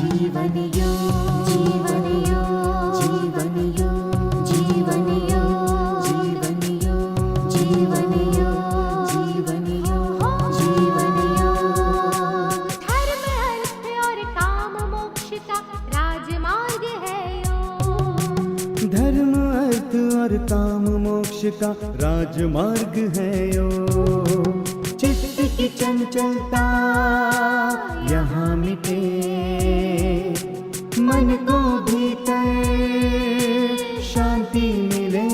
जीवन योग, जीवन योग, जीवन योग, जीवन योग, जीवन योग, जीवन योग, जीवन योग, जीवन योग। धर्म अर्थ और काम मोक्ष का राजमार्ग है योग। धर्म अर्थ और काम मोक्ष का राजमार्ग है योग। चित्त की चंचलता यहाँ मिटे, मन को भीतर शांति मिले,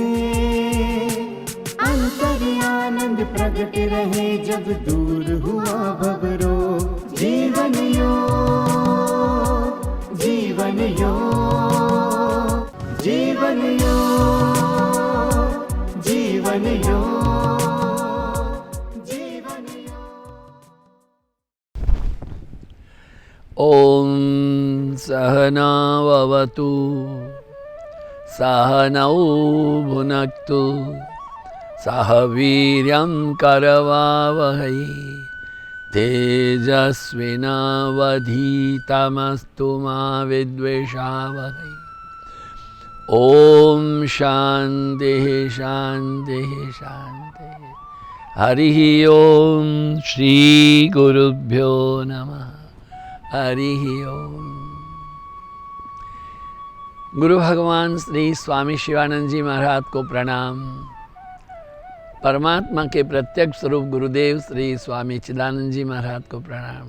अंतर आनंद प्रकट रहे जब दूर हुआ भवरोग। जीवन योग, जीवन योग, जीवन योग, जीवन योग, जीवन योग। ॐ सहनाववतु सहनौ भुनक्तु सह वीर्यं करवावहै तेजस्विनावधीतमस्तु मा विद्विषावहै। ॐ शान्तिः शान्तिः शान्तिः। हरिः ॐ श्रीगुरुभ्यो नमः। हरिः ओम। गुरु भगवान श्री स्वामी शिवानंद जी महाराज को प्रणाम। परमात्मा के प्रत्यक्ष स्वरूप गुरुदेव श्री स्वामी चिदानंद जी महाराज को प्रणाम।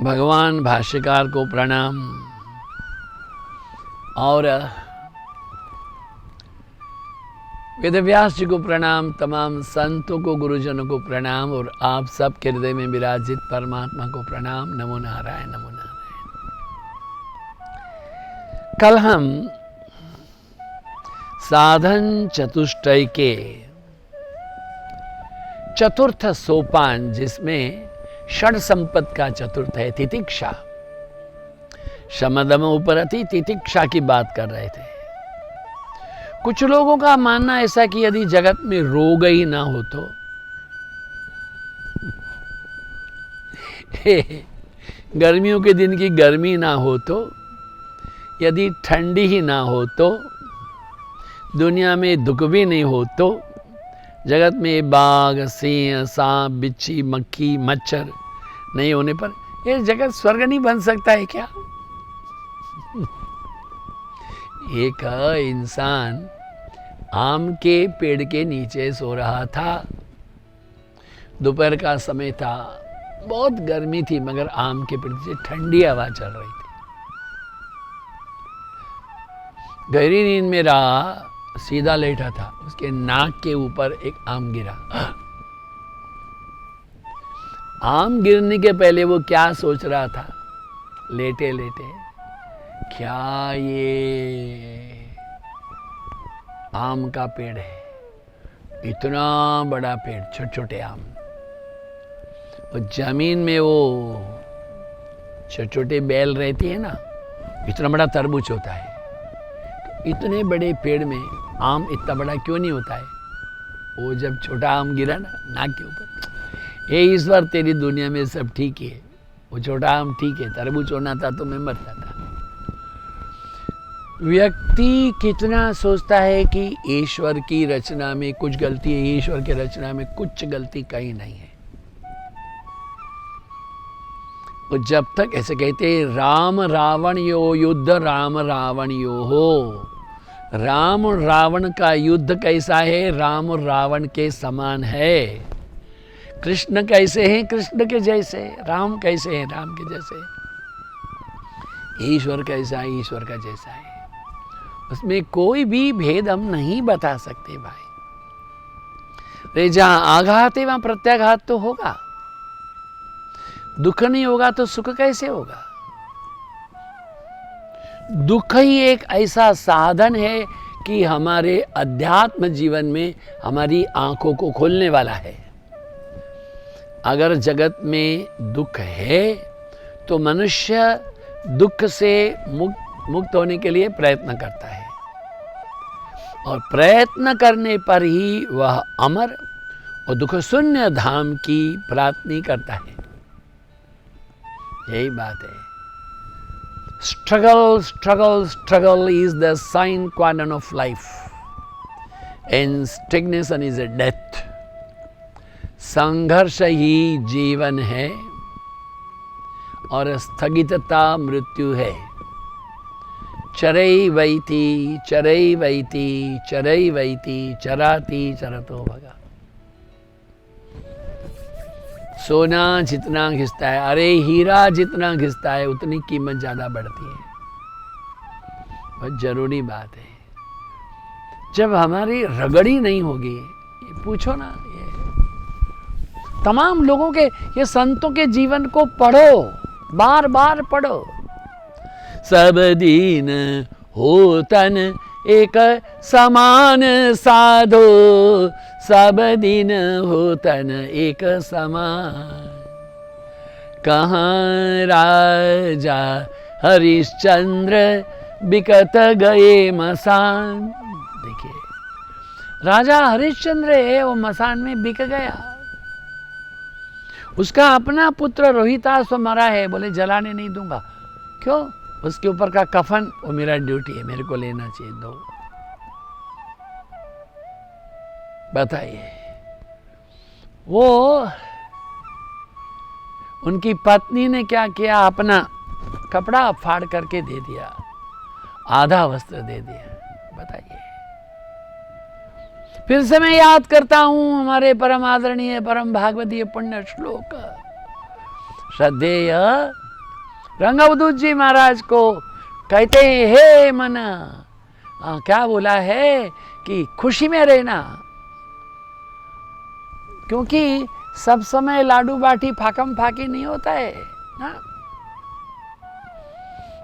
भगवान भाष्यकार को प्रणाम और वेदव्यास जी को प्रणाम, तमाम संतों को, गुरुजनों को प्रणाम और आप सब के हृदय में विराजित परमात्मा को प्रणाम। नमो नारायण, नमो नारायण। कल हम साधन चतुष्टय के चतुर्थ सोपान, जिसमें षड संपद का चतुर्थ है तितिक्षा, शमदम उपरति तितिक्षा की बात कर रहे थे। कुछ लोगों का मानना ऐसा कि यदि जगत में रोग ही ना हो तो गर्मियों के दिन की गर्मी ना हो तो, यदि ठंडी ही ना हो तो, दुनिया में दुख भी नहीं हो तो, जगत में बाघ, सिंह, सांप, बिच्छी, मक्खी, मच्छर नहीं होने पर ये जगत स्वर्ग नहीं बन सकता है क्या? एक इंसान आम के पेड़ के नीचे सो रहा था। दोपहर का समय था, बहुत गर्मी थी, मगर आम के पेड़ से ठंडी हवा चल रही थी। गहरी नींद में रहा, सीधा लेटा था, उसके नाक के ऊपर एक आम गिरा। आम गिरने के पहले वो क्या सोच रहा था? लेटे लेटे, क्या ये आम का पेड़ है, इतना बड़ा पेड़, छोटे छोटे आम, और जमीन में वो छोटे छोटे बेल रहती है ना, इतना बड़ा तरबूज होता है। तो इतने बड़े पेड़ में आम इतना बड़ा क्यों नहीं होता है? वो जब छोटा आम गिरा ना नाक के ऊपर, हे ईश्वर तेरी दुनिया में सब ठीक है, वो छोटा आम ठीक है, तरबूज होना था तो मैं मरता था। व्यक्ति कितना सोचता है कि ईश्वर की रचना में कुछ गलती है, ईश्वर की रचना में कुछ गलती कहीं नहीं है। और जब तक ऐसे कहते हैं राम रावण यो युद्ध, राम रावण यो हो, राम रावण का युद्ध कैसा है? राम रावण के समान है। कृष्ण कैसे हैं? कृष्ण के जैसे। राम कैसे हैं? राम के जैसे। ईश्वर कैसा है? ईश्वर का जैसा है। उसमें कोई भी भेद हम नहीं बता सकते भाई। जहां आघात है वहां प्रत्याघात तो होगा। दुख नहीं होगा तो सुख कैसे होगा? दुख ही एक ऐसा साधन है कि हमारे अध्यात्म जीवन में हमारी आंखों को खोलने वाला है। अगर जगत में दुख है तो मनुष्य दुख से मुक्त होने के लिए प्रयत्न करता है, और प्रयत्न करने पर ही वह अमर और दुख शून्य धाम की प्राप्ति करता है। यही बात है. Struggle, struggle, struggle is the sine qua non of life. And stagnation is a death. संघर्ष ही जीवन है और स्थगितता मृत्यु है. चरई वैति चरई वैति चरई वैति चराति चरतो भगा. सोना जितना घिसता है, अरे हीरा जितना घिसता है उतनी कीमत ज़्यादा बढ़ती है. बहुत जरूरी बात है. जब हमारी रगड़ी नहीं होगी, ये पूछो ना, ये तमाम लोगों के, ये संतों के जीवन को पढ़ो, बार बार पढ़ो. सब दीन हो तन एक समान साधो, सब दिन हो तन एक समान. कहाँ राजा हरिश्चंद्र बिकत गए मसान. देखिए, राजा हरिश्चंद्र है, वो मसान में बिक गया. उसका अपना पुत्र रोहितास मरा है, बोले जलाने नहीं दूंगा. क्यों? उसके ऊपर का कफन वो मेरा ड्यूटी है, मेरे को लेना चाहिए, दो. बताइए, वो उनकी पत्नी ने क्या किया, अपना कपड़ा फाड़ करके दे दिया, आधा वस्त्र दे दिया. बताइए. फिर से मैं याद करता हूं हमारे परम आदरणीय परम भागवतीय पुण्य श्लोक श्रद्धेय रंगवदूत जी महाराज को. कहते हैं, हे मन, क्या बोला है कि खुशी में रहना, क्योंकि सब समय लाडू बाटी फाकम फाकी नहीं होता है ना.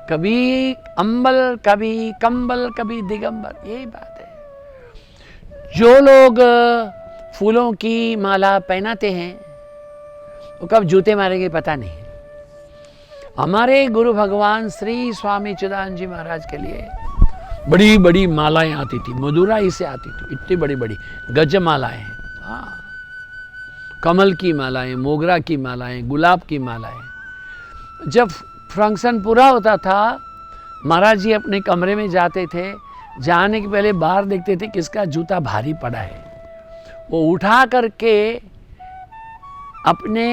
कभी अंबल, कभी कंबल, कभी दिगंबर. यही बात है. जो लोग फूलों की माला पहनाते हैं वो कब जूते मारेंगे पता नहीं. हमारे गुरु भगवान श्री स्वामी चिदानंद जी महाराज के लिए बड़ी बड़ी मालाएं आती थी, मदुराई से आती थी, इतनी बड़ी बड़ी गज मालाएं. हाँ, कमल की मालाएं, मोगरा की मालाएं, गुलाब की मालाएं. जब फंक्शन पूरा होता था, महाराज जी अपने कमरे में जाते थे. जाने के पहले बाहर देखते थे किसका जूता भारी पड़ा है. वो उठा करके अपने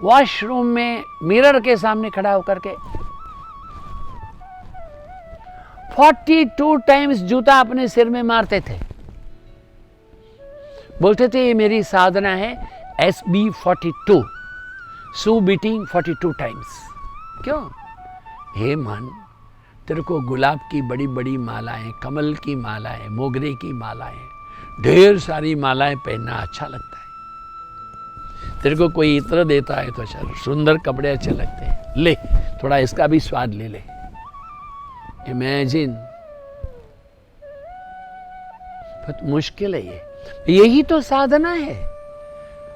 वॉशरूम में मिरर के सामने खड़ा होकर के 42 टाइम्स जूता अपने सिर में मारते थे. बोलते थे ये मेरी साधना है, SB42, सू बीटिंग 42 टाइम्स. क्यों? हे मन, तेरे को गुलाब की बड़ी बड़ी मालाएं, कमल की मालाएं, मोगरे की मालाएं, ढेर सारी मालाएं पहनना अच्छा लगता है. तेरे को कोई इत्र देता है तो चल, सुंदर कपड़े अच्छे लगते हैं, ले थोड़ा इसका भी स्वाद ले ले. इमेजिन, बहुत मुश्किल है ये. यही तो साधना है,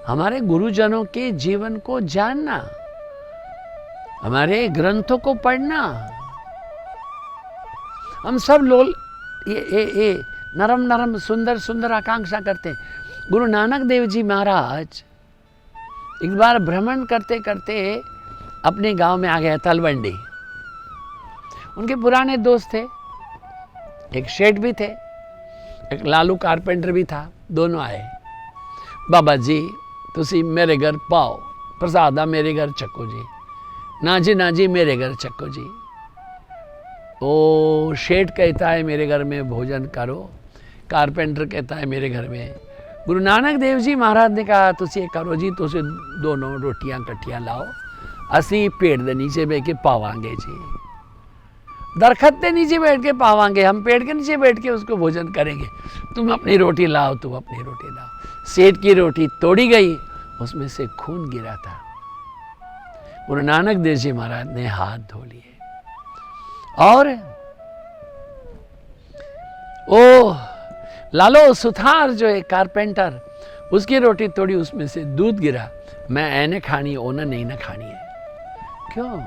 हमारे गुरुजनों के जीवन को जानना, हमारे ग्रंथों को पढ़ना. हम सब लोग ये नरम नरम सुंदर सुंदर आकांक्षा करते हैं. गुरु नानक देव जी महाराज एक बार भ्रमण करते करते अपने गांव में आ गया, तलवंडी. उनके पुराने दोस्त थे, एक शेठ भी थे, एक लालू कारपेंटर भी था. दोनों आए. बाबा जी तुसी मेरे घर पाओ, प्रसादा मेरे घर चक्को जी. ना जी मेरे घर चक्को जी. ओ शेठ कहता है मेरे घर में भोजन करो, कारपेंटर कहता है मेरे घर में. गुरु नानक देव जी महाराज ने कहा तुसी करो जी, तुसी दोनों रोटियां कट्टियां लाओ, असी पेड़ के नीचे बैठ के पावांगे जी. दरखत के नीचे बैठ के पावांगे, हम पेड़ के नीचे बैठ के उसको भोजन करेंगे. तुम अपनी रोटी लाओ, तुम अपनी रोटी लाओ. सेठ की रोटी तोड़ी गई, उसमें से खून गिरा था. गुरु नानक देव जी महाराज ने हाथ धो लिए और ओ लालो सुथार जो है कारपेंटर, उसकी रोटी तोड़ी, उसमें से दूध गिरा. मैं ऐने खानी है, ओना नहीं ना खानी है. क्यों?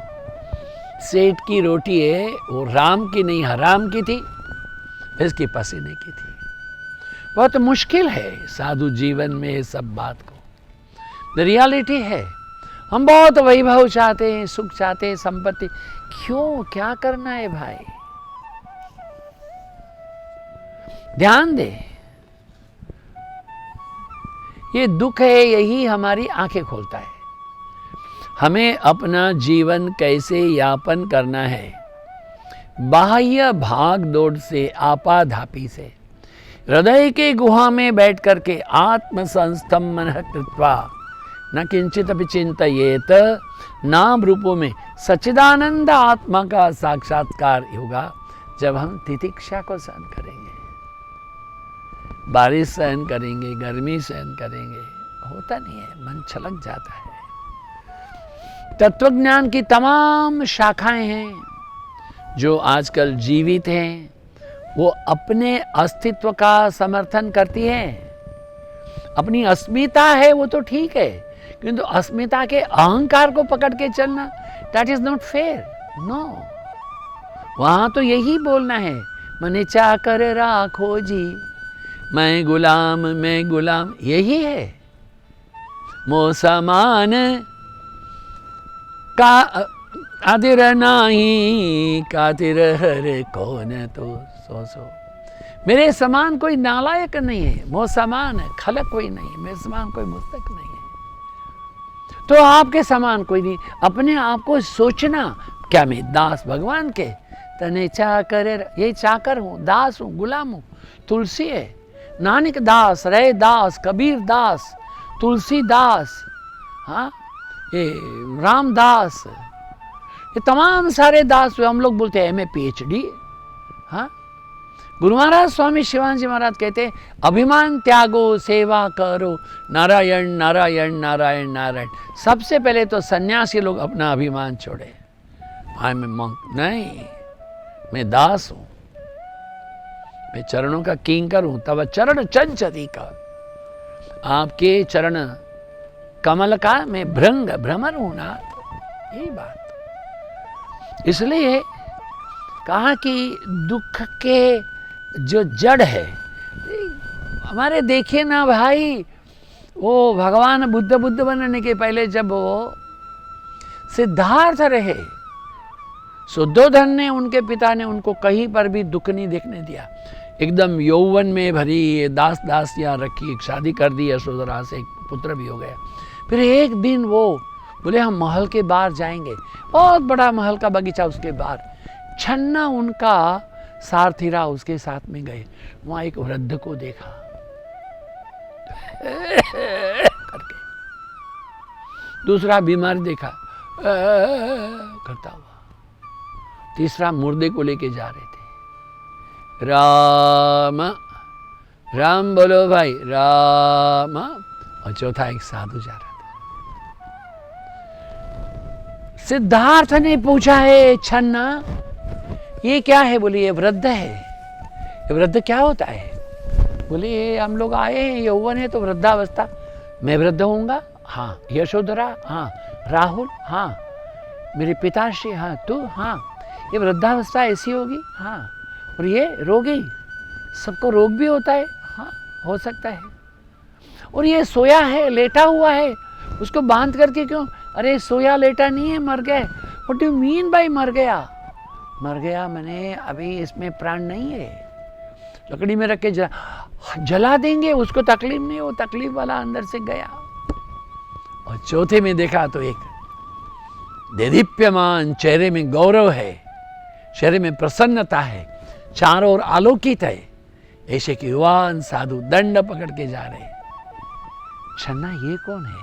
सेठ की रोटी है, वो राम की नहीं हराम की थी, इसकी पसीने की थी. बहुत मुश्किल है साधु जीवन में ये सब बात को. द रियलिटी है हम बहुत वैभव चाहते हैं, सुख चाहते हैं, संपत्ति। क्यों, क्या करना है भाई? ध्यान दे, ये दुख है, यही हमारी आंखें खोलता है। हमें अपना जीवन कैसे यापन करना है, बाह्य भाग दौड़ से, आपाधापी से, हृदय के गुहा में बैठ करके आत्म संस्थम मनः कृत्वा न किंचित अपि चिंतयेत, नाम रूपों में सच्चिदानंद आत्मा का साक्षात्कार होगा जब हम तितिक्षा को सहन करेंगे, बारिश सहन करेंगे, गर्मी सहन करेंगे। होता नहीं है, मन छलक जाता है। तत्वज्ञान की तमाम शाखाएं हैं जो आजकल जीवित हैं, वो अपने अस्तित्व का समर्थन करती हैं। अपनी अस्मिता है वो तो ठीक है, किंतु अस्मिता के अहंकार को पकड़ के चलना, that is not fair. No, वहां तो यही बोलना है, मने चाकर राखो जी, मैं गुलाम, यही है। मोसमान का आदिर नाही, कातिर हर कौन तो सो। मेरे समान कोई नालायक नहीं है, मोह समान है, खलक कोई नहीं, मेरे समान कोई मुस्तक नहीं है। तो आपके समान कोई नहीं। अपने आप को सोचना, क्या मैं दास भगवान के, तने चाकर, ये चाकर हूँ, दास हूँ, गुलाम हूँ। तुलसी है, नानक दास, रे दास, कबीर दास, तुलसी दास, हाँ, ये रामदास, ये तमाम सारे दास हुए। हम लोग बोलते हैं एमए PhD। हाँ, गुरु महाराज स्वामी शिवानंद जी महाराज कहते हैं, अभिमान त्यागो, सेवा करो, नारायण नारायण नारायण नारायण। सबसे पहले तो सन्यासी लोग अपना अभिमान छोड़े। आई एम ए मंक, नहीं, मैं दास हूं, मैं चरणों का किंकर हूं। तब चरण चंचती का, आपके चरण कमल का मैं भ्रमर हूं ना, यही बात। इसलिए कहा कि दुख के जो जड़ है, हमारे देखिए ना भाई, वो भगवान बुद्ध बनने के पहले जब वो सिद्धार्थ रहे, शुद्धोधन ने, उनके पिता ने उनको कहीं पर भी दुख नहीं देखने दिया। एकदम यौवन में भरी दास दासियां रखी, शादी कर दी यशोधरा से, एक पुत्र भी हो गया। फिर एक दिन वो बोले हम महल के बाहर जाएंगे, बहुत बड़ा महल का बगीचा, उसके बाहर छन्ना उनका सारथी रहा, उसके साथ में गए। वहां एक वृद्ध को देखा करके, दूसरा बीमार देखा करता हुआ, तीसरा मुर्दे को लेके जा रहे थे। राम राम बोलो भाई, राम। और चौथा एक साधु जा रहा था। सिद्धार्थ ने पूछा है छन्ना, ये क्या है? बोले ये वृद्ध है। ये वृद्ध क्या होता है? बोले हम लोग आए हैं, यौवन है तो वृद्धावस्था। मैं वृद्ध होऊंगा? हाँ। यशोधरा? हाँ। राहुल? हाँ। मेरे पिताश्री? हाँ। तू? हाँ। ये वृद्धावस्था ऐसी होगी? हाँ। और ये रोगी, सबको रोग भी होता है? हाँ, हो सकता है। और ये सोया है, लेटा हुआ है, उसको बांध करके क्यों? अरे सोया लेटा नहीं है, मर गए। What do you mean by मर गया? मर गया मैंने, अभी इसमें प्राण नहीं है। लकड़ी में रख के जला देंगे, उसको तकलीफ नहीं, वो तकलीफ वाला अंदर से गया। और चौथे में देखा तो एक देदीप्यमान, चेहरे में गौरव है, चेहरे में प्रसन्नता है, चारों ओर आलोकित है। ऐसे कि युवान साधु दंड पकड़ के जा रहे। छन्ना ये कौन है?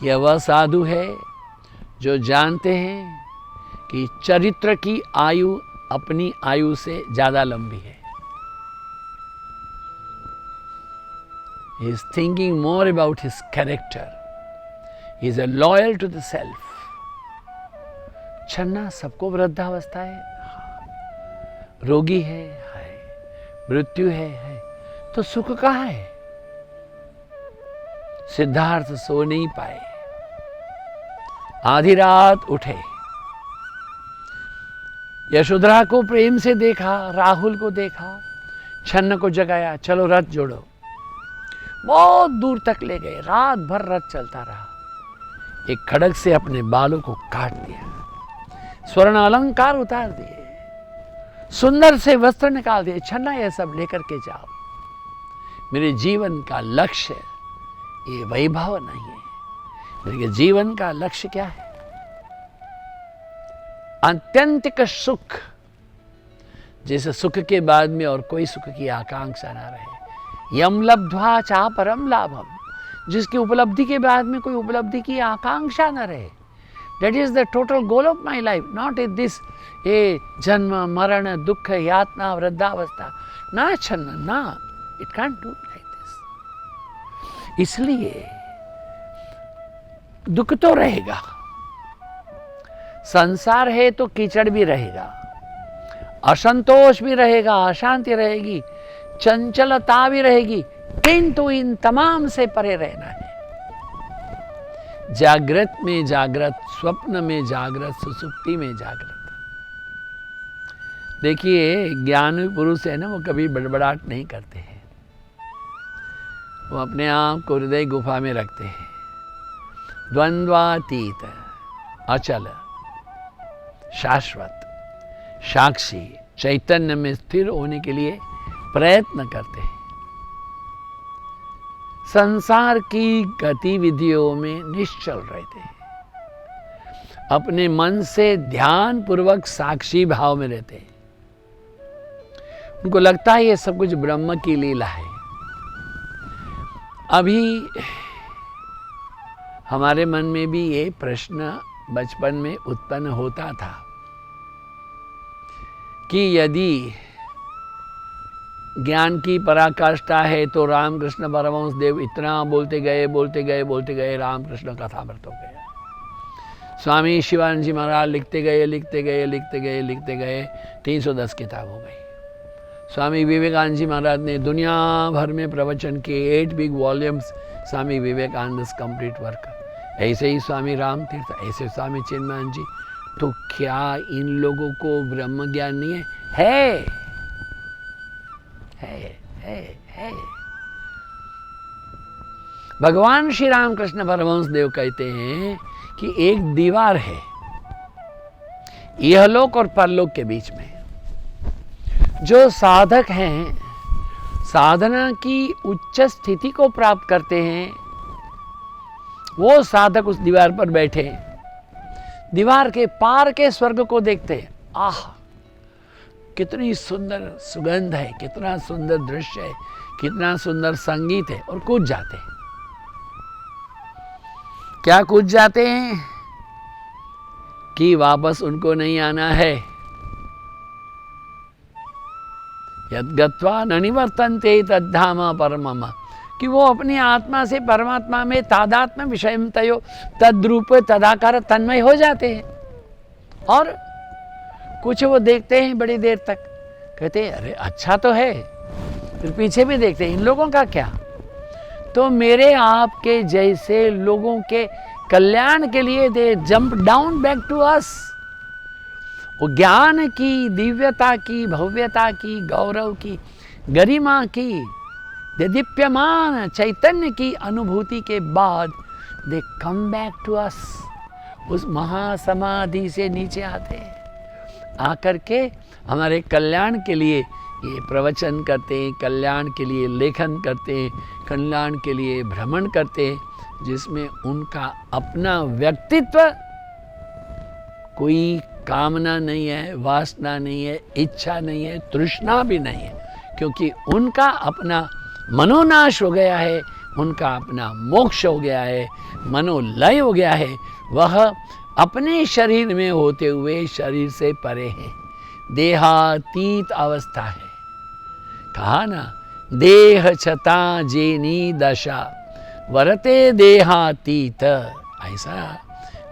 यह वह साधु है जो जानते हैं कि चरित्र की आयु अपनी आयु से ज्यादा लंबी है। He is thinking more about his character. He is loyal to the self. छन्ना सबको वृद्धावस्था है, रोगी है, मृत्यु है, तो सुख कहाँ है? सिद्धार्थ सो नहीं पाए, आधी रात उठे, यशोधरा को प्रेम से देखा, राहुल को देखा, छन्न को जगाया, चलो रथ जोड़ो। बहुत दूर तक ले गए, रात भर रथ चलता रहा। एक खड़ग से अपने बालों को काट दिया, स्वर्ण अलंकार उतार दिए, सुंदर से वस्त्र निकाल दिए, छन्ना यह सब लेकर के जाओ। मेरे जीवन का लक्ष्य ये वैभव नहीं है, मेरे जीवन का लक्ष्य क्या है? आत्यंतिक सुख, जैसे सुख के बाद में और कोई सुख की आकांक्षा ना रहे। यम लब्ध्वा चा परम लाभम, जिसकी उपलब्धि के बाद में कोई उपलब्धि की आकांक्षा न रहे। That is the total goal of my life, not in this ये जन्म मरण दुख यातना वृद्धावस्था ना छन्न ना, it can't do like this। इसलिए दुख तो रहेगा, संसार है तो कीचड़ भी रहेगा, असंतोष भी रहेगा, अशांति रहेगी, चंचलता भी रहेगी, किंतु इन तमाम से परे रहना है। जागृत में जागृत, स्वप्न में जागृत, सुसुप्ति में जागृत। देखिए ज्ञानी पुरुष है ना, वो कभी बड़बड़ाहट नहीं करते हैं, वो अपने आप को हृदय गुफा में रखते हैं। द्वंद्वातीत, अचल, शाश्वत, साक्षी चैतन्य में स्थिर होने के लिए प्रयत्न करते हैं। संसार की गतिविधियों में निश्चल रहते हैं, अपने मन से ध्यान पूर्वक साक्षी भाव में रहते हैं। उनको लगता है ये सब कुछ ब्रह्म की लीला है। अभी हमारे मन में भी ये प्रश्न बचपन में उत्पन्न होता था कि यदि ज्ञान की पराकाष्ठा है तो रामकृष्ण परमहंस देव इतना बोलते गए, रामकृष्ण कथामृत हो गया। स्वामी शिवानंद जी महाराज लिखते गए 310 किताब हो गई। स्वामी विवेकानंद जी महाराज ने दुनिया भर में प्रवचन किए, 8 big volumes Swami Vivekananda complete work. ऐसे ही स्वामी राम तीर्थ, ऐसे स्वामी चिन्मयानंद जी। तो क्या इन लोगों को ब्रह्म ज्ञान नहीं है? है। भगवान श्री रामकृष्ण परमहंस देव कहते हैं कि एक दीवार है इहलोक और परलोक के बीच में। जो साधक हैं, साधना की उच्च स्थिति को प्राप्त करते हैं, वो साधक उस दीवार पर बैठे दीवार के पार के स्वर्ग को देखते हैं। आह, कितनी सुंदर सुगंध है, कितना सुंदर दृश्य है, कितना सुंदर संगीत है, और कूद जाते हैं। क्या कूद जाते हैं? कि वापस उनको नहीं आना है। यद् गत्वा न निवर्तन्ते तद्धाम परमम, कि वो अपनी आत्मा से परमात्मा में तादात्म्य विषयम तयो तद्रूप तदाकार तन्मय हो जाते हैं। और कुछ वो देखते हैं बड़ी देर तक, कहते हैं अरे अच्छा तो है, फिर पीछे भी देखते हैं इन लोगों का क्या। तो मेरे आपके जैसे लोगों के कल्याण के लिए they jump down back to us. वो ज्ञान की, दिव्यता की, भव्यता की, गौरव की, गरिमा की, दीप्यमान चैतन्य की अनुभूति के बाद दे कम बैक टू अस। उस महासमाधि से नीचे आते हैं, आकर के हमारे कल्याण के लिए ये प्रवचन करते हैं, कल्याण के लिए लेखन करते हैं, कल्याण के लिए भ्रमण करते हैं, जिसमें उनका अपना व्यक्तित्व, कोई कामना नहीं है, वासना नहीं है, इच्छा नहीं है, तृष्णा भी नहीं है, क्योंकि उनका अपना मनोनाश हो गया है, उनका अपना मोक्ष हो गया है, मनोलय हो गया है। वह अपने शरीर में होते हुए शरीर से परे है, देहातीत अवस्था है। कहा ना, देह छता जेनी दशा वरते देहातीत। ऐसा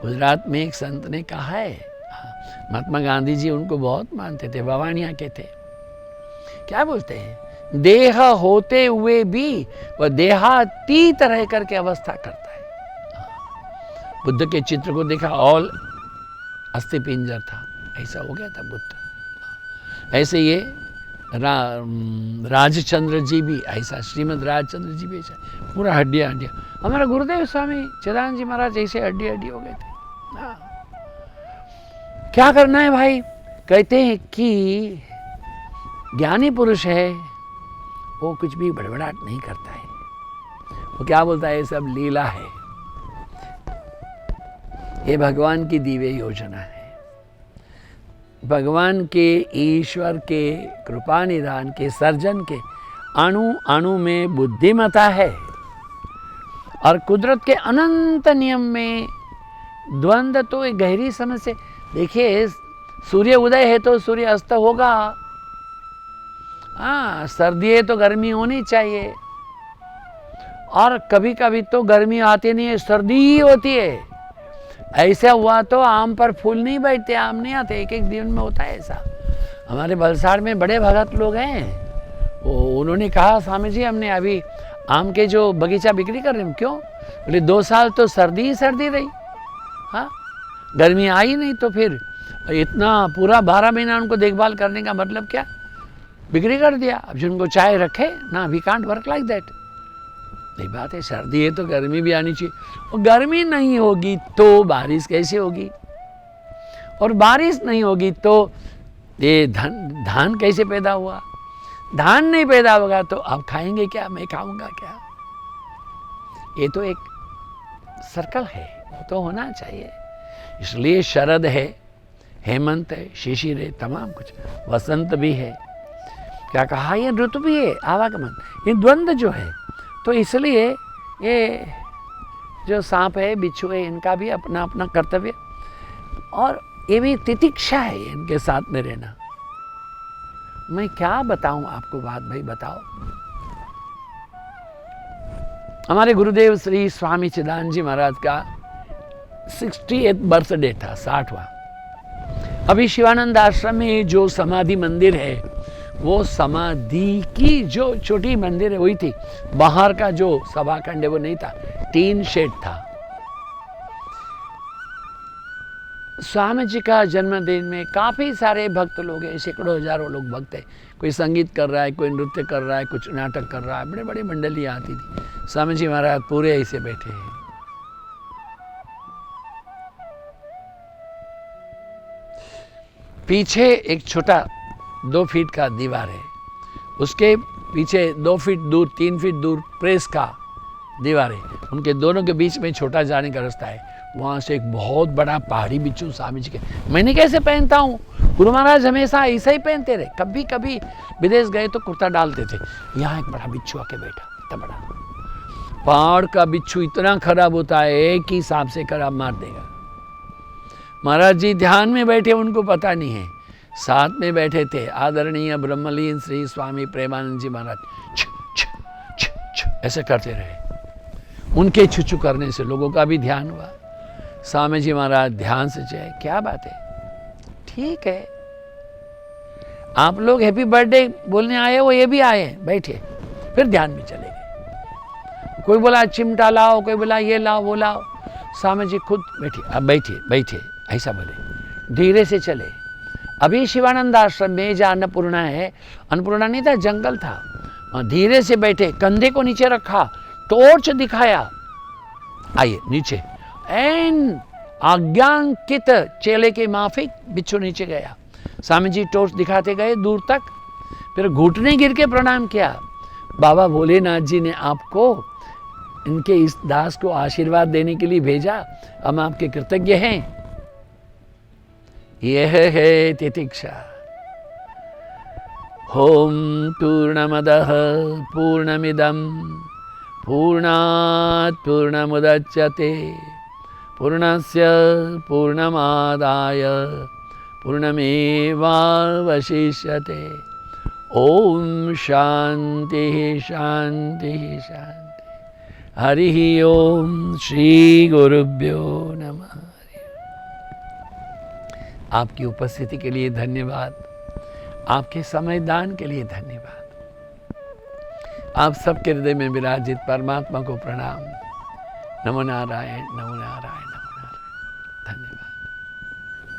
गुजरात में एक संत ने कहा है। महात्मा गांधी जी उनको बहुत मानते थे, भवानिया के थे। क्या बोलते हैं? देह होते हुए भी वह देहातीत रह करके अवस्था करता है। बुद्ध के चित्र को देखा, ऑल अस्थि पिंजर था, ऐसा हो गया था बुद्ध। ऐसे ये राजचंद्र जी भी ऐसा, श्रीमद राजचंद्र जी भी ऐसा, पूरा हड्डियाँ हड्डियाँ। हमारा गुरुदेव स्वामी चिदानंद जी महाराज ऐसे हड्डी हड्डी हो गए थे। हाँ, क्या करना है भाई? कहते हैं कि ज्ञानी पुरुष है वो कुछ भी बड़बड़ाहट नहीं करता है, वो क्या बोलता है, ये सब लीला है, ये भगवान की दी हुई योजना है, भगवान के, ईश्वर के कृपा निधान के, सर्जन के अणु अणु में बुद्धिमता है और कुदरत के अनंत नियम में द्वंद्व तो एक गहरी समझ से। देखिए, सूर्य उदय है तो सूर्य अस्त होगा, हाँ, सर्दी है तो गर्मी होनी चाहिए, और कभी कभी तो गर्मी आती नहीं है, सर्दी ही होती है। ऐसा हुआ तो आम पर फूल नहीं बैठते, आम नहीं आते, एक एक दिन में होता है ऐसा। हमारे वलसाड़ में बड़े भगत लोग हैं, वो उन्होंने कहा, स्वामी जी हमने अभी आम के जो बगीचा बिक्री कर रहे हैं। क्यों? बोले 2 साल तो सर्दी ही सर्दी रही, हाँ, गर्मी आई नहीं, तो फिर इतना पूरा 12 महीना उनको देखभाल करने का मतलब क्या? बिक्री कर दिया। अब जो उनको चाय रखे ना, we can't work like that. नहीं, बात है, सर्दी है तो गर्मी भी आनी चाहिए, और गर्मी नहीं होगी तो बारिश कैसे होगी, और बारिश नहीं होगी तो ये धान कैसे पैदा हुआ? धान नहीं पैदा होगा तो आप खाएंगे क्या, मैं खाऊंगा क्या? ये तो एक सर्कल है, वो तो होना चाहिए। इसलिए शरद है, हेमंत है, शिशिर है, तमाम कुछ, वसंत भी है, क्या कहा, ये ऋतु भी है, आवागमन, ये द्वंद्व जो है। तो इसलिए ये जो सांप है, बिच्छू है, इनका भी अपना अपना कर्तव्य, और ये भी तितिक्षा है इनके साथ में रहना। मैं क्या बताऊं आपको बात, भाई बताओ। हमारे गुरुदेव श्री स्वामी चिदानंद जी महाराज का 68th बर्थडे था, 60वां। अभी शिवानंद आश्रम में जो समाधि मंदिर है, वो समाधि की जो छोटी मंदिर है वही थी, बाहर का जो सभाखंड है वो नहीं था, टीन शेड था। स्वामी जी का जन्मदिन में काफ़ी सारे भक्त लोग हैं, सैकड़ों हजारों लोग भक्त हैं। कोई संगीत कर रहा है, कोई नृत्य कर रहा है, कुछ नाटक कर रहा है, बड़े बड़े मंडलियाँ आती थी। स्वामी जी महाराज पूरे ऐसे बैठे हैं। पीछे एक छोटा 2 फीट का दीवार है, उसके पीछे 2 फीट दूर, 3 फीट दूर प्रेस का दीवार है, उनके दोनों के बीच में छोटा जाने का रास्ता है। वहाँ से एक बहुत बड़ा पहाड़ी बिच्छू स्वामी जी के, मैंने कैसे पहनता हूँ, गुरु महाराज हमेशा ऐसा ही पहनते रहे, कभी कभी विदेश गए तो कुर्ता डालते थे। यहाँ एक बड़ा बिच्छू आके बैठा, इतना बड़ा पहाड़ का बिच्छू, इतना खराब होता है, एक ही सांप से खराब मार देगा। महाराज जी ध्यान में बैठे, उनको पता नहीं है, साथ में बैठे थे आदरणीय ब्रह्मलीन श्री स्वामी प्रेमानंद जी महाराज, छ, छ, छ, छ, ऐसे करते रहे। उनके छुछू करने से लोगों का भी ध्यान हुआ। स्वामी जी महाराज ध्यान से जाए, क्या बात है, ठीक है, आप लोग हैप्पी बर्थडे बोलने आए हो, ये भी आए हैं, बैठे, फिर ध्यान में चले गए। कोई बोला चिमटा लाओ, कोई बोला ये लाओ, वो लाओ, स्वामी जी खुद बैठे, अब बैठिए बैठिए, ऐसा बोले, धीरे से चले। अभी शिवानंद आश्रम में जहाँ अन्नपूर्णा है, अन्नपूर्णा नहीं था, जंगल था, धीरे से बैठे, कंधे को नीचे रखा, टॉर्च दिखाया, आइए नीचे, एन आज्ञांकित चेले के माफिक बिच्छू नीचे गया। स्वामी जी टॉर्च दिखाते गए दूर तक, फिर घुटने गिर के प्रणाम किया। बाबा भोलेनाथ जी ने आपको, इनके इस दास को आशीर्वाद देने के लिए भेजा, हम आपके कृतज्ञ हैं। यह है तितिक्षा। ओम पूर्णमदः पूर्णमिदं पूर्णात् पूर्णमुदच्यते पूर्णस्य पूर्णमादाय पूर्णमेवावशिष्यते। ओम शांति शांति शांति। हरि ओम श्री गुरुभ्यो नमः। आपकी उपस्थिति के लिए धन्यवाद, आपके समय दान के लिए धन्यवाद। आप सबके हृदय में विराजित परमात्मा को प्रणाम। नमो नारायण, नमो नारायण, नमो नारायण। धन्यवाद।